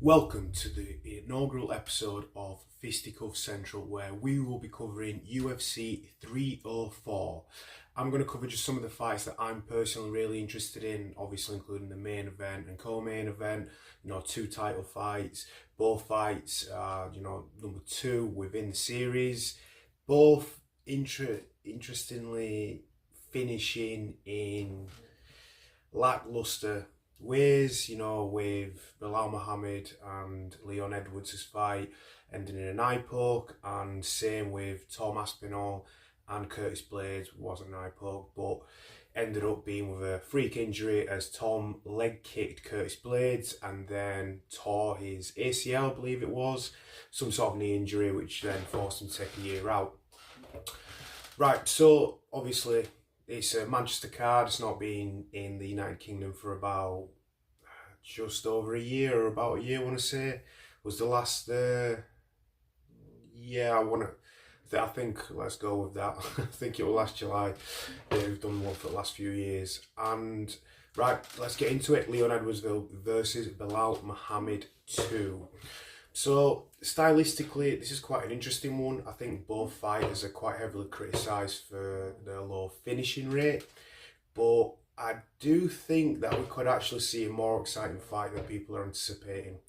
Welcome to the inaugural episode of Fisticuff Central, where we will be covering UFC 304. I'm going to cover just some of the fights that I'm personally really interested in, obviously including the main event and co-main event, two title fights. Both fights are, number two within the series. Both interestingly finishing in lackluster ways, with Bilal Muhammad and Leon Edwards' fight ending in an eye poke, and same with Tom Aspinall and Curtis Blades. Wasn't an eye poke, but ended up being with a freak injury as Tom leg kicked Curtis Blades and then tore his ACL, I believe it was, some sort of knee injury, which then forced him to take a year out. Right, so obviously it's a Manchester card. It's not been in the United Kingdom for about just over a year, or about a year, I want to say. Was the last, I think, let's go with that. I think it was last July. They've done one for the last few years. And, right, let's get into it. Leon Edwards versus Bilal Muhammad 2. So, stylistically, this is quite an interesting one. I think both fighters are quite heavily criticised for their low finishing rate, but I do think that we could actually see a more exciting fight than people are anticipating.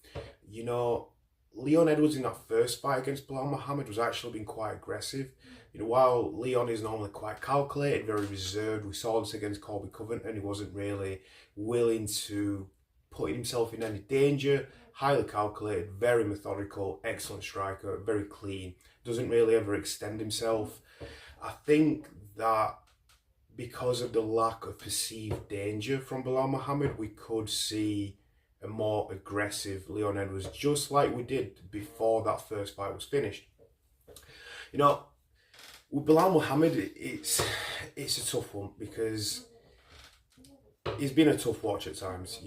Leon Edwards in that first fight against Bilal Muhammad was actually being quite aggressive. While Leon is normally quite calculated, very reserved, we saw this against Colby Covington. He wasn't really willing to put himself in any danger. Highly calculated, very methodical, excellent striker, very clean, doesn't really ever extend himself. I think that because of the lack of perceived danger from Bilal Muhammad, we could see a more aggressive Leon Edwards, just like we did before that first fight was finished. With Bilal Muhammad, it's a tough one because he's been a tough watch at times.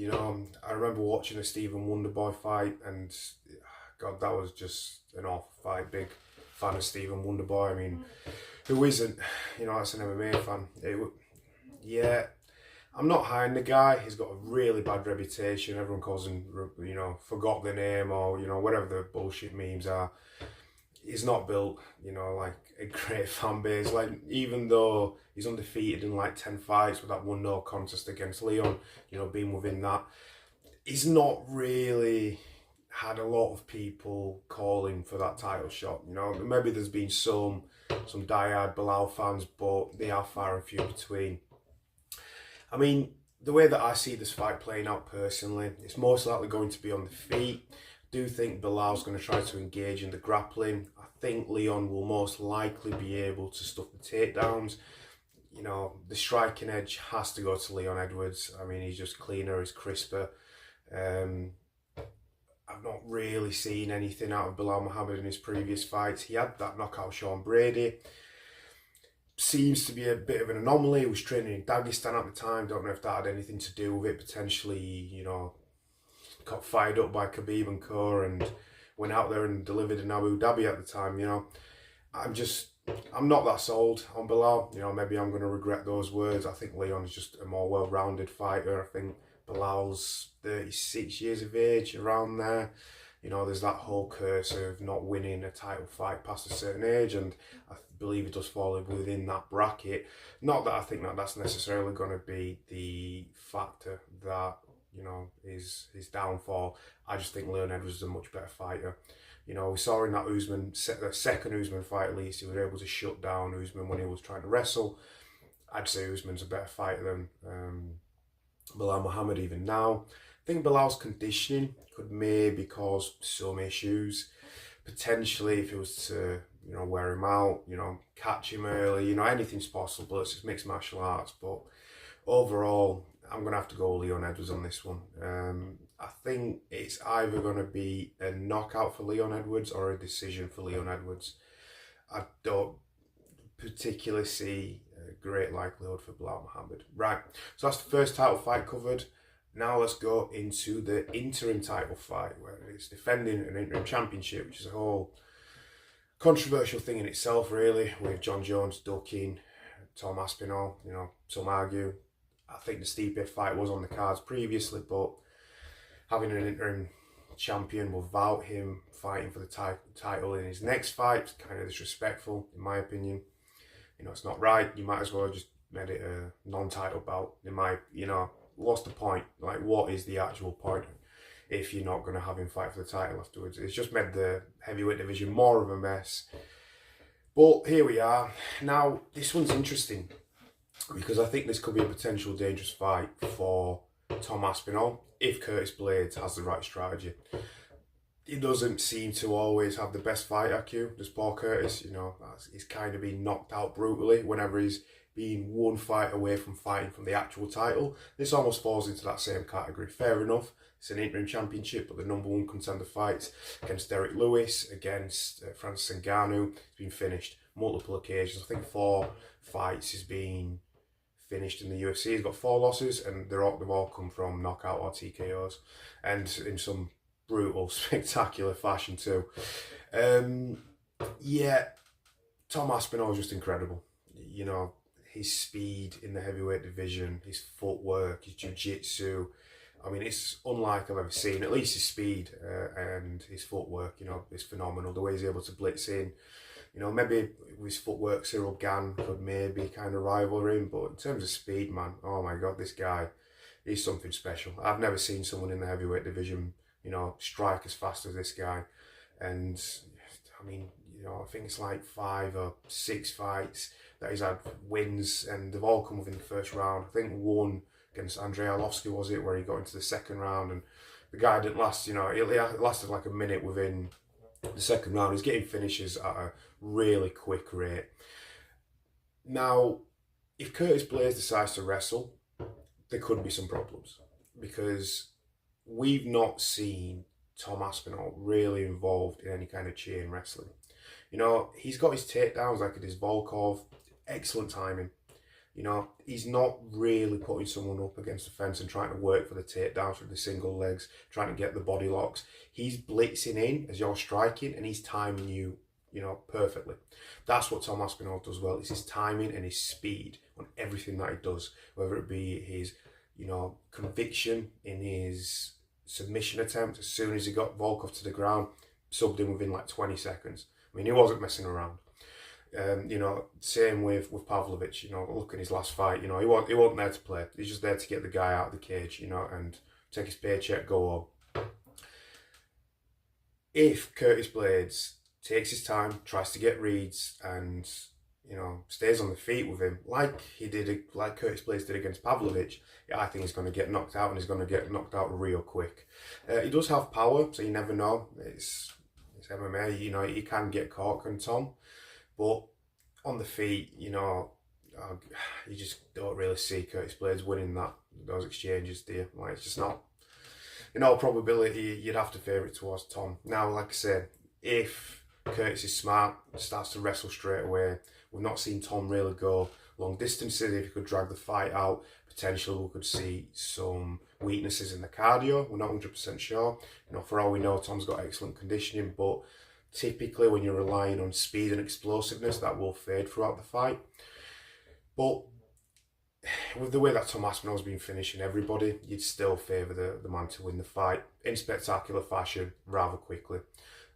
I remember watching a Stephen Wonderboy fight, and God, that was just an awful fight. Big fan of Stephen Wonderboy. I mean, who isn't? That's an MMA fan. I'm not high on the guy. He's got a really bad reputation. Everyone calls him, forgot the name, or, whatever the bullshit memes are. He's not built, like a great fan base. Like, even though he's undefeated in like 10 fights with that 1-0 contest against Leon, being within that, he's not really had a lot of people calling for that title shot. Maybe there's been some diehard Bilal fans, but they are far and few between. I mean, the way that I see this fight playing out personally, it's most likely going to be on the feet. I do think Bilal's going to try to engage in the grappling. I think Leon will most likely be able to stuff the takedowns. The striking edge has to go to Leon Edwards. I mean, he's just cleaner, he's crisper. I've not really seen anything out of Bilal Muhammad in his previous fights. He had that knockout Sean Brady. Seems to be a bit of an anomaly. He was training in Dagestan at the time. Don't know if that had anything to do with it. Potentially, got fired up by Khabib and Co. and went out there and delivered in Abu Dhabi at the time. I'm not that sold on Bilal. Maybe I'm going to regret those words. I think Leon's just a more well-rounded fighter. I think Bilal's 36 years of age, around there. There's that whole curse of not winning a title fight past a certain age, and I believe it does fall within that bracket. Not that I think that that's necessarily going to be the factor that, is his downfall. I just think Leon Edwards is a much better fighter. We saw in that the second Usman fight at least, he was able to shut down Usman when he was trying to wrestle. I'd say Usman's a better fighter than Bilal Muhammad even now. I think Bilal's conditioning could maybe cause some issues. Potentially, if he was to, wear him out, catch him early, anything's possible. It's just mixed martial arts. But overall, I'm going to have to go Leon Edwards on this one. I think it's either going to be a knockout for Leon Edwards or a decision for Leon Edwards. I don't particularly see a great likelihood for Bilal Muhammad. Right, so that's the first title fight covered. Now let's go into the interim title fight, where it's defending an interim championship, which is a whole controversial thing in itself, really, with John Jones ducking Tom Aspinall. Some argue. I think the Stipe fight was on the cards previously, but having an interim champion without him fighting for the title in his next fight. It's kind of disrespectful, in my opinion. You know, it's not right. You might as well just made it a non-title bout. What's the point? Like, what is the actual point if you're not going to have him fight for the title afterwards? It's just made the heavyweight division more of a mess. But here we are. Now, this one's interesting because I think this could be a potential dangerous fight for Tom Aspinall if Curtis Blades has the right strategy. He doesn't seem to always have the best fight IQ, does Paul Curtis. You know, he's kind of been knocked out brutally whenever he's been one fight away from fighting from the actual title. This almost falls into that same category. Fair enough, it's an interim championship, but the number one contender fights against Derek Lewis, against Francis Ngannou, has been finished multiple occasions. I think 4 fights has been finished in the UFC. He's got 4 losses, and they've all come from knockout or TKOs, and in some brutal, spectacular fashion too. Yeah, Tom Aspinall is just incredible. You know, his speed in the heavyweight division, his footwork, his jiu-jitsu. I mean, it's unlike I've ever seen. At least his speed and his footwork, you know, is phenomenal. The way he's able to blitz in. You know, maybe with his footwork, Cyril Gane could maybe kind of rival him. But in terms of speed, man, oh my God, this guy, he's something special. I've never seen someone in the heavyweight division, you know, strike as fast as this guy. And, I mean, you know, I think it's like 5 or 6 fights that he's had wins, and they've all come within the first round. I think one against Andrei Arlovski, was it, where he got into the second round, and the guy didn't last, you know, it lasted like a minute within the second round. He's getting finishes at a really quick rate. Now, if Curtis Blades decides to wrestle, there could be some problems, because we've not seen Tom Aspinall really involved in any kind of chain wrestling. You know, he's got his takedowns like it is Volkov, excellent timing. You know, he's not really putting someone up against the fence and trying to work for the takedowns with the single legs, trying to get the body locks. He's blitzing in as you're striking, and he's timing you, you know, perfectly. That's what Tom Aspinall does well. It's his timing and his speed on everything that he does, whether it be his, you know, conviction in his submission attempt. As soon as he got Volkov to the ground, subbed him within like 20 seconds. I mean, he wasn't messing around. You know, same with Pavlovich. You know, look at his last fight. You know, he wasn't there to play. He's just there to get the guy out of the cage, you know, and take his paycheck, go home. If Curtis Blades takes his time, tries to get reads, and, you know, stays on the feet with him like Curtis Blades did against Pavlovich, I think he's going to get knocked out, and he's going to get knocked out real quick. He does have power, so you never know. It's MMA, you know, he can get caught, can Tom? But on the feet, you know, you just don't really see Curtis Blades winning those exchanges, do you? Like, it's just not. In all probability, you'd have to favour it towards Tom. Now, like I said, if Curtis is smart, starts to wrestle straight away, we've not seen Tom really go long distances. If he could drag the fight out, potentially we could see some weaknesses in the cardio. We're not 100% sure. You know, for all we know, Tom's got excellent conditioning, but typically when you're relying on speed and explosiveness, that will fade throughout the fight. But with the way that Tom Aspinall's been finishing everybody, you'd still favour the man to win the fight in spectacular fashion rather quickly.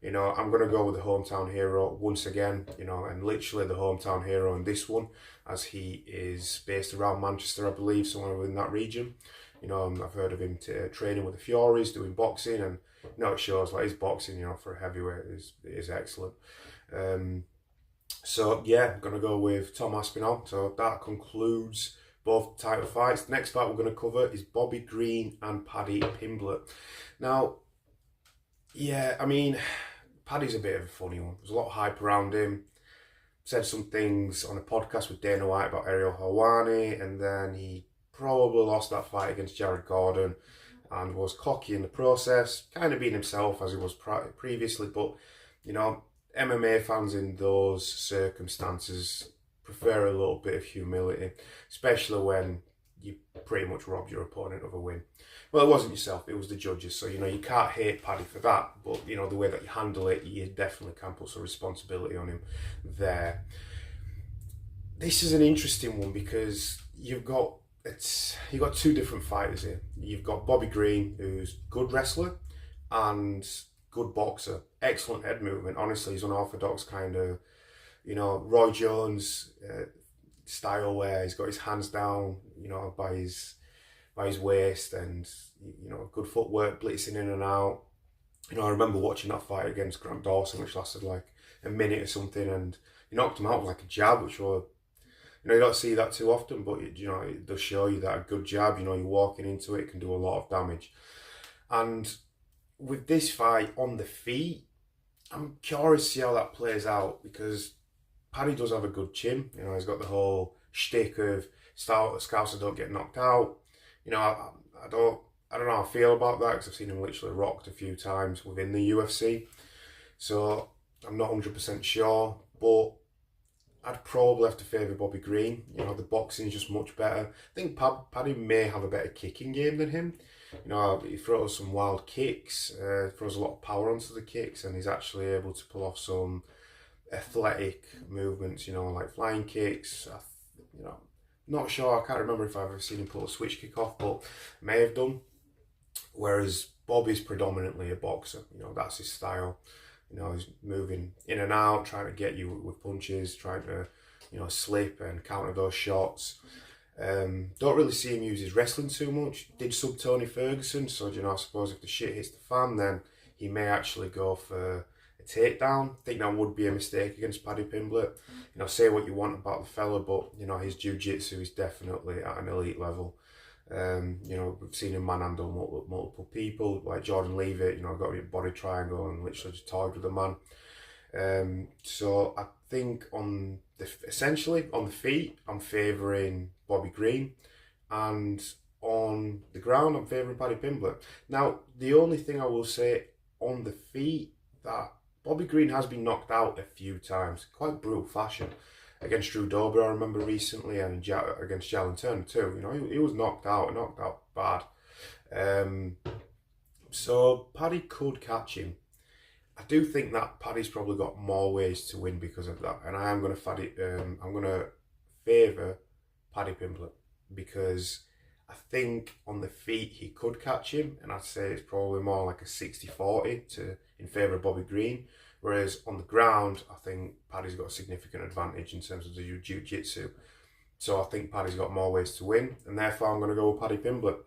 You know, I'm going to go with the hometown hero once again, you know, and literally the hometown hero in this one, as he is based around Manchester, I believe, somewhere within that region. You know, I've heard of him training with the Furies, doing boxing, and, you know, it shows like his boxing, you know, for a heavyweight is excellent. So, yeah, I'm going to go with Tom Aspinall. So that concludes both title fights. The next fight we're going to cover is Bobby Green and Paddy Pimblett. Now, yeah, I mean, Paddy's a bit of a funny one. There's a lot of hype around him. Said some things on a podcast with Dana White about Ariel Helwani, and then he probably lost that fight against Jared Gordon and was cocky in the process, kind of being himself as he was previously. But, you know, MMA fans in those circumstances prefer a little bit of humility, especially when you pretty much robbed your opponent of a win. Well, it wasn't yourself, it was the judges. So, you know, you can't hate Paddy for that. But, you know, the way that you handle it, you definitely can put some responsibility on him there. This is an interesting one because you've got two different fighters here. You've got Bobby Green, who's a good wrestler, and good boxer. Excellent head movement. Honestly, he's unorthodox kind of, Roy Jones style where he's got his hands down, by his waist, and good footwork, blitzing in and out. I remember watching that fight against Grant Dawson, which lasted like a minute or something, and he knocked him out with like a jab, which was, you don't see that too often, but it does show you that a good jab, you're walking into it, can do a lot of damage. And with this fight on the feet, I'm curious to see how that plays out, because Paddy does have a good chin. He's got the whole shtick of Scouser don't get knocked out. I don't know how I feel about that, because I've seen him literally rocked a few times within the UFC. So I'm not 100% sure, but I'd probably have to favour Bobby Green. The boxing is just much better. I think Paddy may have a better kicking game than him. He throws some wild kicks, throws a lot of power onto the kicks, and he's actually able to pull off some athletic movements, like flying kicks. Not sure, I can't remember if I've ever seen him pull a switch kick off, but may have done. Whereas Bobby's predominantly a boxer, that's his style. He's moving in and out, trying to get you with punches, trying to, slip and counter those shots. Don't really see him use his wrestling too much. Did sub Tony Ferguson, so I suppose if the shit hits the fan, then he may actually go for a takedown. I think that would be a mistake against Paddy Pimblett. Say what you want about the fella, but his jiu-jitsu is definitely at an elite level. We've seen him manhandle multiple people, like Jordan Leavitt, got a body triangle and literally just toyed with the man. So I think essentially on the feet, I'm favouring Bobby Green, and on the ground, I'm favouring Paddy Pimblett. Now, the only thing I will say on the feet, that Bobby Green has been knocked out a few times, quite brutal fashion. Against Drew Dober, I remember recently, and against Jalen Turner too. He was knocked out bad. So Paddy could catch him. I do think that Paddy's probably got more ways to win because of that, and I'm going to favour Paddy Pimblett, because I think on the feet he could catch him, and I'd say it's probably more like a 60-40 in favour of Bobby Green. Whereas on the ground, I think Paddy's got a significant advantage in terms of the jiu-jitsu. So I think Paddy's got more ways to win, and therefore I'm going to go with Paddy Pimblett.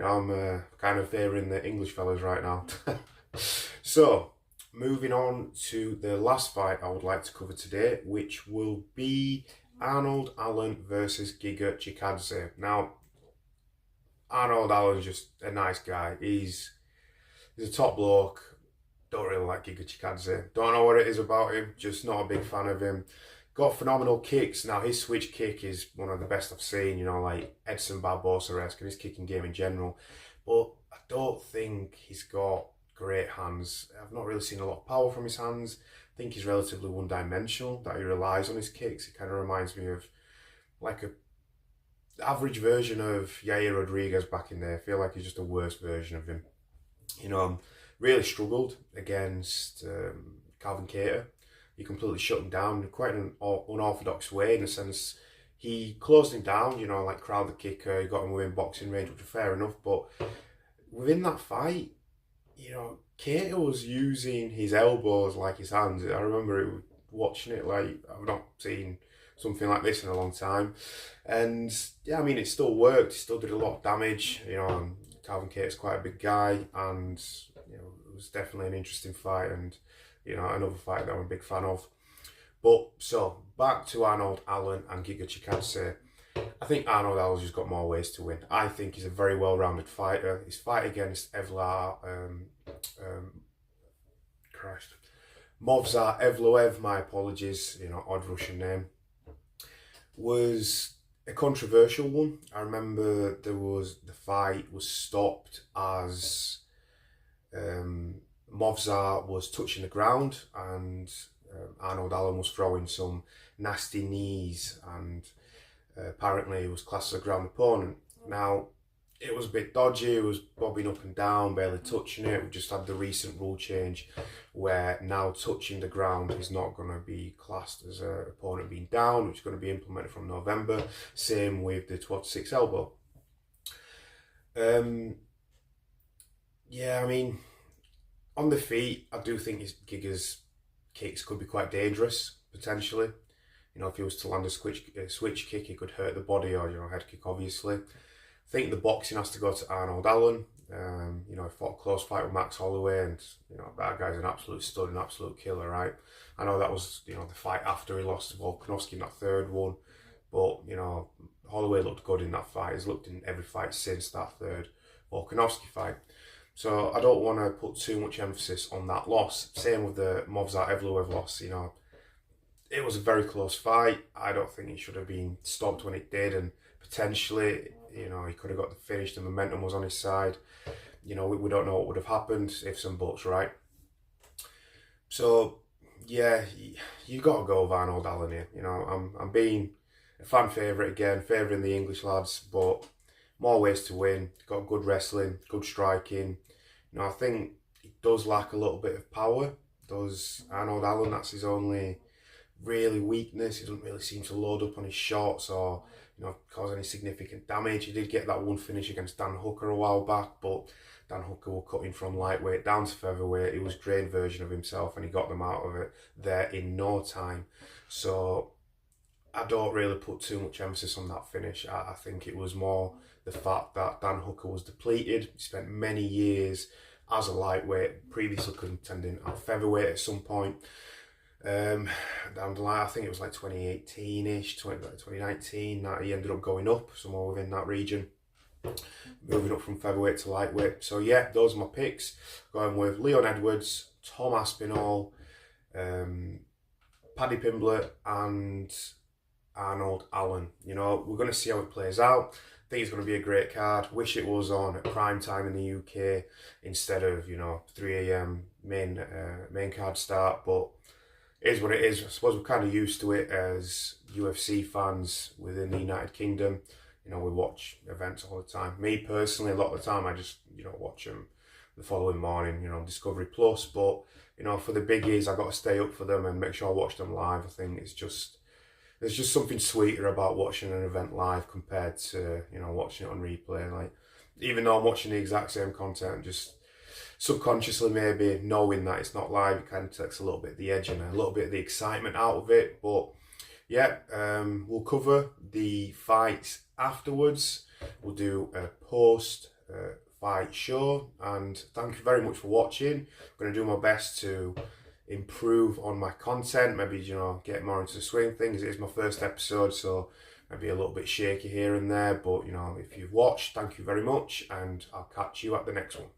I'm kind of favouring the English fellas right now. So, moving on to the last fight I would like to cover today, which will be Arnold Allen versus Giga Chikadze. Now, Arnold Allen's just a nice guy. He's a top bloke. Don't really like Giga Chikadze. Don't know what it is about him. Just not a big fan of him. Got phenomenal kicks. Now, his switch kick is one of the best I've seen, like Edson Barbosa-esque, and his kicking game in general. But I don't think he's got great hands. I've not really seen a lot of power from his hands. I think he's relatively one-dimensional, that he relies on his kicks. It kind of reminds me of like a average version of Yair Rodriguez back in there. I feel like he's just a worse version of him. Really struggled against Calvin Kattar. He completely shut him down in quite an unorthodox way, in the sense he closed him down, like crowd the kicker, he got him within boxing range, which was fair enough. But within that fight, Kattar was using his elbows like his hands. I remember watching it, like, I've not seen something like this in a long time. And yeah, it still worked. He still did a lot of damage. Calvin Kattar's quite a big guy, and it was definitely an interesting fight, and another fight that I'm a big fan of. But so back to Arnold Allen and Giga Chikadze. I think Arnold Allen's just got more ways to win. I think he's a very well-rounded fighter. His fight against Movsar Evloev, my apologies, odd Russian name, was a controversial one. I remember the fight was stopped as Movsar was touching the ground, and Arnold Allen was throwing some nasty knees, and apparently he was classed as a ground opponent. Now, it was a bit dodgy. It was bobbing up and down, barely touching it. We just had the recent rule change where now touching the ground is not going to be classed as an opponent being down, which is going to be implemented from November. Same with the 12-6 elbow. Yeah, On the feet, I do think Giga's kicks could be quite dangerous, potentially. You know, if he was to land a switch kick, he could hurt the body, or, you know, head kick, obviously. I think the boxing has to go to Arnold Allen. You know, he fought a close fight with Max Holloway, and, you know, that guy's an absolute stud, an absolute killer, right? I know that was, you know, the fight after he lost to Volkanovski in that third one, but, you know, Holloway looked good in that fight. He's looked in every fight since that third Volkanovski fight. So I don't want to put too much emphasis on that loss. Same with the Movsar Evloev loss. You know, it was a very close fight. I don't think it should have been stopped when it did, and potentially, you know, he could have got the finish. The momentum was on his side. You know, we don't know what would have happened if some buts, right? So yeah, you got to go with Arnold Allen here. You know, I'm being a fan favourite again, favouring the English lads, but more ways to win. Got good wrestling, good striking. You know, I think he does lack a little bit of power. Does Arnold Allen? That's his only really weakness. He doesn't really seem to load up on his shots or, you know, cause any significant damage. He did get that one finish against Dan Hooker a while back, but Dan Hooker will cut him from lightweight down to featherweight. He was a drained version of himself, and he got them out of it there in no time. So I don't really put too much emphasis on that finish. I think it was more the fact that Dan Hooker was depleted. He spent many years as a lightweight, previously contending at featherweight at some point. Down the line, I think it was like 2018-ish, 2019, that he ended up going up somewhere within that region, moving up from featherweight to lightweight. So yeah, those are my picks. Going with Leon Edwards, Tom Aspinall, Paddy Pimblett, and Arnold Allen. You know, we're going to see how it plays out. I think it's going to be a great card. Wish it was on at prime time in the UK instead of, you know, 3 a.m. main card start, but it is what it is. I suppose we're kind of used to it as UFC fans within the United Kingdom. You know, we watch events all the time. Me personally, a lot of the time I just, you know, watch them the following morning, you know, Discovery Plus. But, you know, for the biggies, I got to stay up for them and make sure I watch them live. I think it's just, there's just something sweeter about watching an event live compared to, you know, watching it on replay. Like, even though I'm watching the exact same content, just subconsciously maybe knowing that it's not live, it kind of takes a little bit of the edge and a little bit of the excitement out of it. But yeah, we'll cover the fights afterwards. We'll do a post fight show, and thank you very much for watching. I'm going to do my best to improve on my content, maybe, you know, get more into the swing things. It is my first episode, so maybe a little bit shaky here and there, but, you know, if you've watched, thank you very much, and I'll catch you at the next one.